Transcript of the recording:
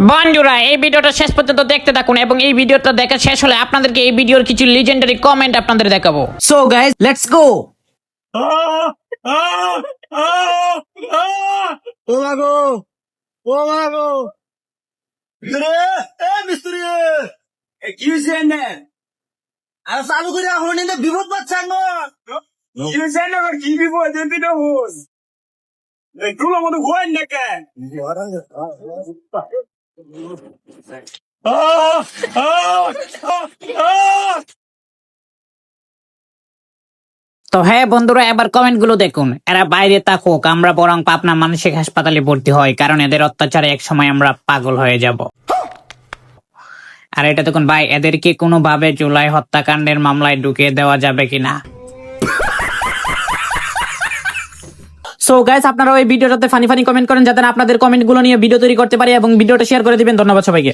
বন্ধুরা এই ভিডিওটা শেষ পর্যন্ত দেখতে থাকুন এবং এই ভিডিওটা দেখা শেষ হলে আপনাদেরকে এই ভিডিওর কিছু লিজেন্ডারি কমেন্ট আপনাদের দেখাবো। So guys, let's go. ও মাগো মিস্ত্রি কি হয়েছে এনে আর চালু করে এখন এনে বিপদ পাচ্ছেন কি হয়েছে এনে কি বিপদ এদিকে হোস এগুলো মনে হয় না কেন তো হ্যাঁ বন্ধুরা, এবার কমেন্ট গুলো দেখুন। এরা বাইরে থাকুক, আমরা বরং পাবনা মানসিক হাসপাতালে ভর্তি হয়, কারণ এদের অত্যাচারে এক সময় আমরা পাগল হয়ে যাব। আর এটা দেখুন ভাই, এদেরকে কোনোভাবে জুলাই হত্যাকাণ্ডের মামলায় ঢুকিয়ে দেওয়া যাবে কিনা। So guys, আপনারা ওই ভিডিওটাতে ফানি কমেন্ট করেন যাতে আপনাদের কমেন্ট গুলো নিয়ে ভিডিও তৈরি করতে পারি এবং ভিডিওটা শেয়ার করে দিবেন। ধন্যবাদ সবাইকে।